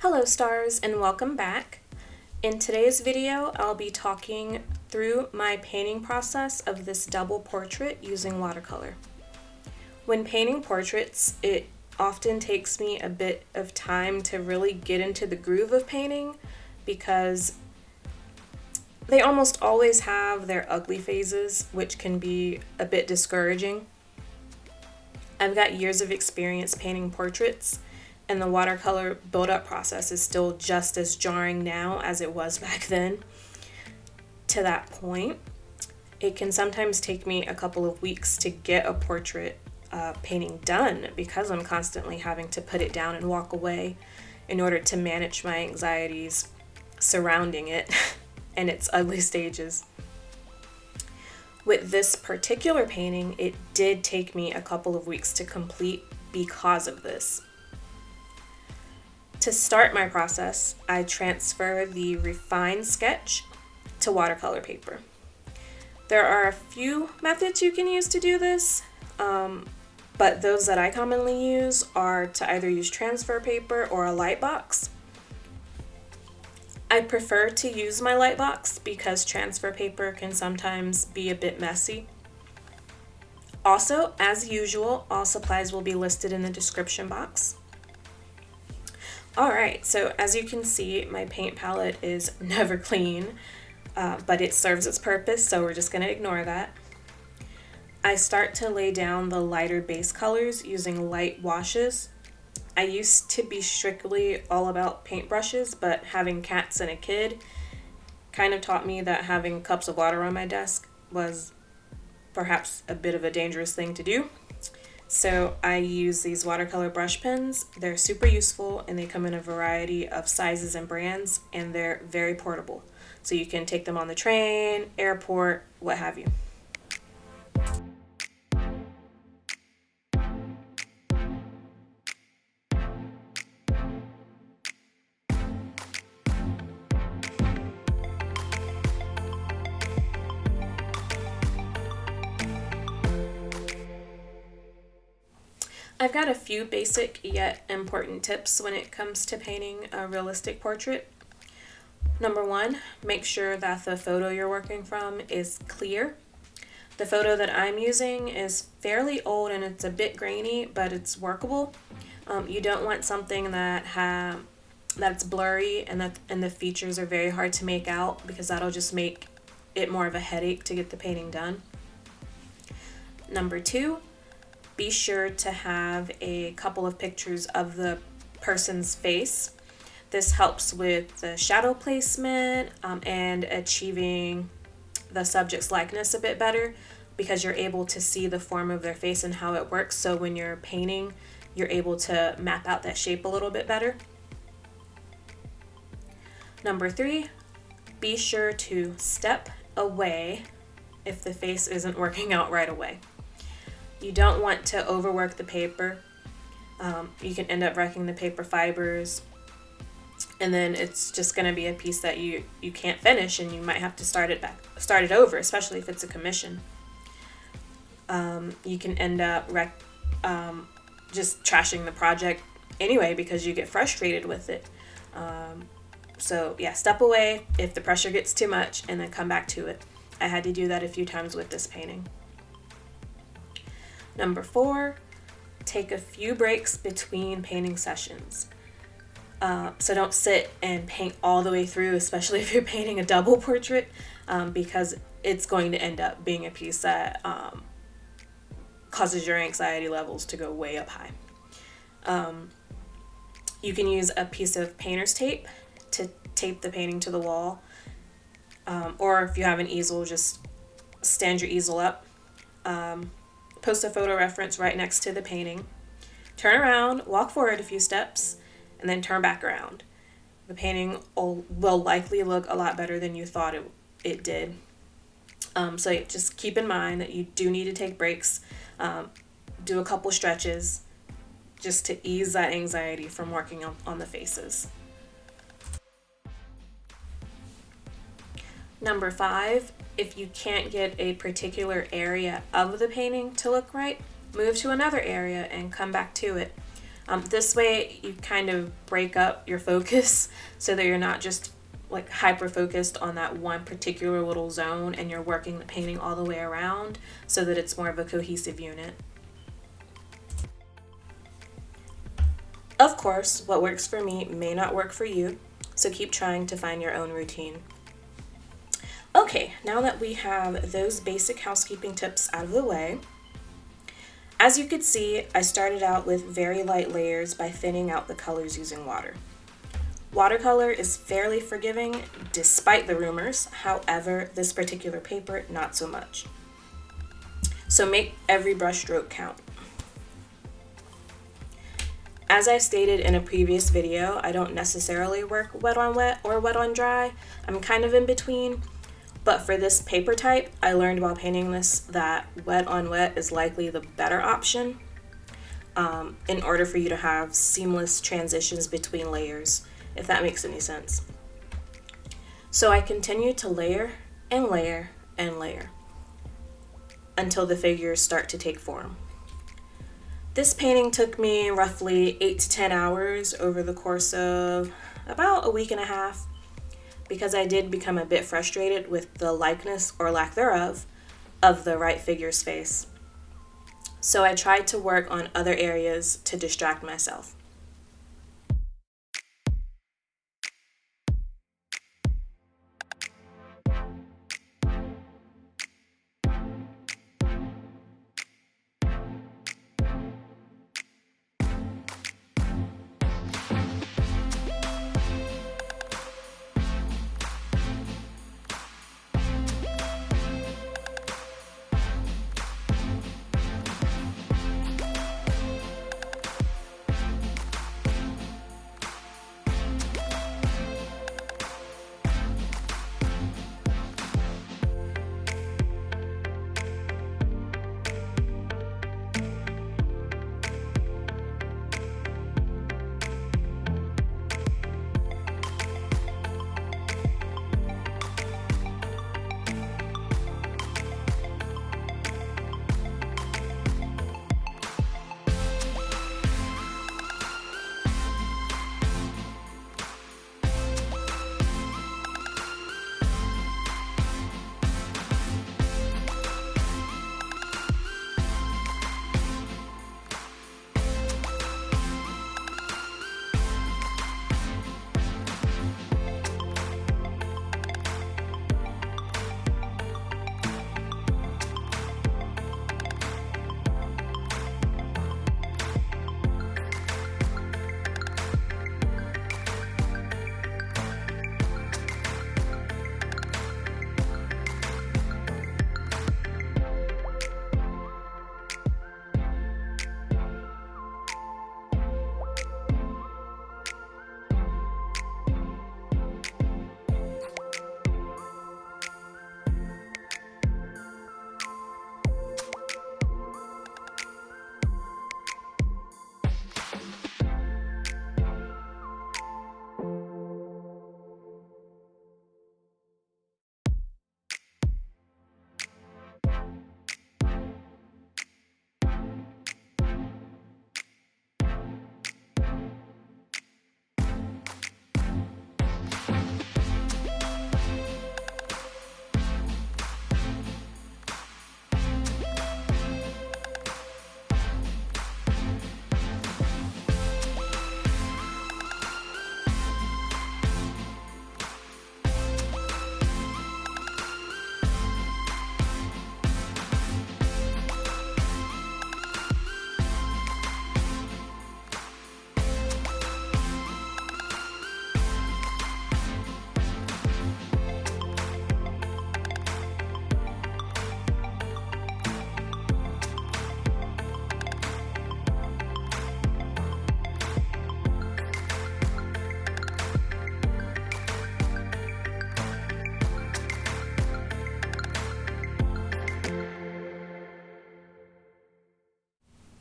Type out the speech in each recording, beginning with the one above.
Hello stars and welcome back. In today's video, I'll be talking through my painting process of this double portrait using watercolor. When painting portraits, it often takes me a bit of time to really get into the groove of painting because they almost always have their ugly phases, which can be a bit discouraging. I've got years of experience painting portraits, and the watercolor build-up process is still just as jarring now as it was back then. To that point, it can sometimes take me a couple of weeks to get a portrait painting done because I'm constantly having to put it down and walk away in order to manage my anxieties surrounding it and its ugly stages. With this particular painting, it did take me a couple of weeks to complete because of this. To start my process, I transfer the refined sketch to watercolor paper. There are a few methods you can use to do this, but those that I commonly use are to either use transfer paper or a light box. I prefer to use my light box because transfer paper can sometimes be a bit messy. Also, as usual, all supplies will be listed in the description box. Alright, so as you can see, my paint palette is never clean, but it serves its purpose, so we're just going to ignore that. I start to lay down the lighter base colors using light washes. I used to be strictly all about paintbrushes, but having cats and a kid kind of taught me that having cups of water on my desk was perhaps a bit of a dangerous thing to do. So I use these watercolor brush pens. They're super useful and they come in a variety of sizes and brands, and they're very portable. So you can take them on the train, airport, what have you. I've got a few basic yet important tips when it comes to painting a realistic portrait. Number one, make sure that the photo you're working from is clear. The photo that I'm using is fairly old and it's a bit grainy, but it's workable. You don't want something that's blurry and the features are very hard to make out, because that'll just make it more of a headache to get the painting done. Number two, be sure to have a couple of pictures of the person's face. This helps with the shadow placement and achieving the subject's likeness a bit better, because you're able to see the form of their face and how it works. So when you're painting, you're able to map out that shape a little bit better. Number three, be sure to step away if the face isn't working out right away. You don't want to overwork the paper. You can end up wrecking the paper fibers, and then it's just going to be a piece that you can't finish, and you might have to start it over, especially if it's a commission. You can end up just trashing the project anyway because you get frustrated with it. So yeah, step away if the pressure gets too much, and then come back to it. I had to do that a few times with this painting. Number four, take a few breaks between painting sessions. So don't sit and paint all the way through, especially if you're painting a double portrait, because it's going to end up being a piece that causes your anxiety levels to go way up high. You can use a piece of painter's tape to tape the painting to the wall, or if you have an easel, just stand your easel up. Post a photo reference right next to the painting. Turn around, walk forward a few steps, and then turn back around. The painting will likely look a lot better than you thought it did. So just keep in mind that you do need to take breaks, do a couple stretches, just to ease that anxiety from working on the faces. Number five, if you can't get a particular area of the painting to look right, move to another area and come back to it. This way you kind of break up your focus so that you're not just like hyper focused on that one particular little zone, and you're working the painting all the way around so that it's more of a cohesive unit. Of course, what works for me may not work for you, so keep trying to find your own routine. Okay, now that we have those basic housekeeping tips out of the way, as you could see, I started out with very light layers by thinning out the colors using water. Watercolor is fairly forgiving despite the rumors, however, this particular paper, not so much. So make every brush stroke count. As I stated in a previous video, I don't necessarily work wet on wet or wet on dry. I'm kind of in between, but for this paper type, I learned while painting this that wet on wet is likely the better option in order for you to have seamless transitions between layers, if that makes any sense. So I continue to layer and layer and layer until the figures start to take form. This painting took me roughly 8 to 10 hours over the course of about a week and a half, because I did become a bit frustrated with the likeness, or lack thereof, of the right figure's face. So I tried to work on other areas to distract myself.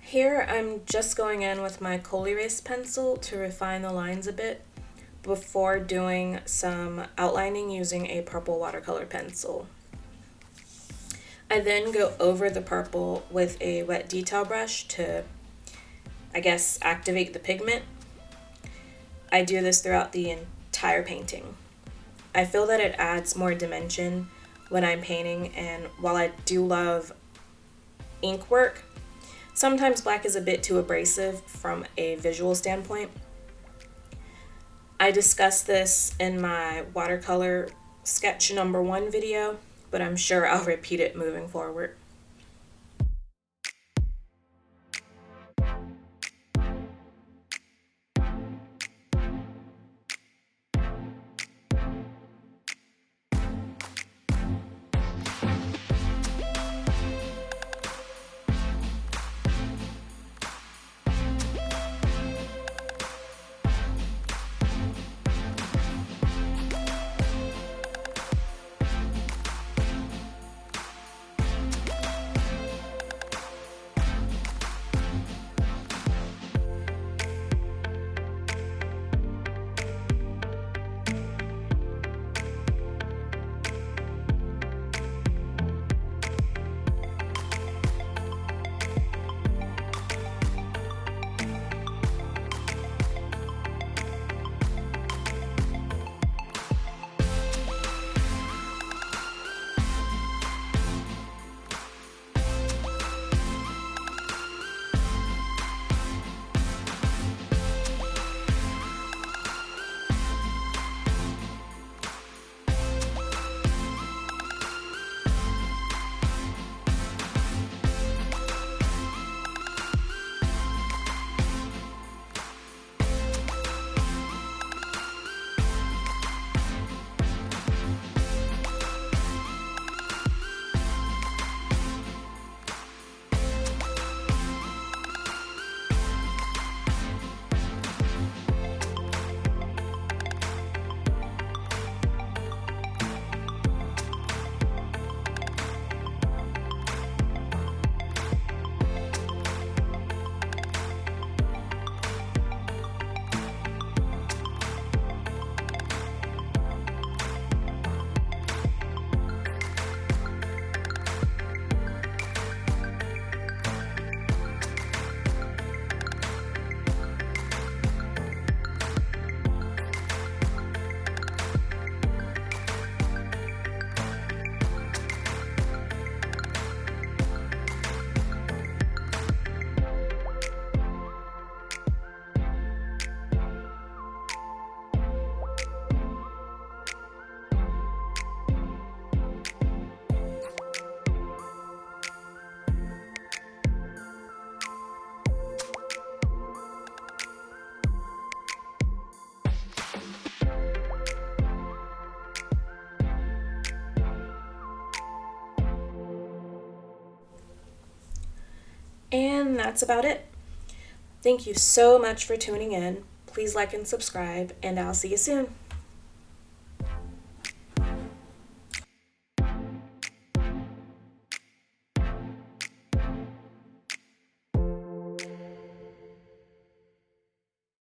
Here I'm just going in with my Col-Erase pencil to refine the lines a bit before doing some outlining using a purple watercolor pencil. I then go over the purple with a wet detail brush to activate the pigment. I do this throughout the entire painting. I feel that it adds more dimension when I'm painting, and while I do love ink work, sometimes black is a bit too abrasive from a visual standpoint. I discussed this in my watercolor sketch number 1 video, but I'm sure I'll repeat it moving forward. And that's about it. Thank you so much for tuning in. Please like and subscribe, and I'll see you soon.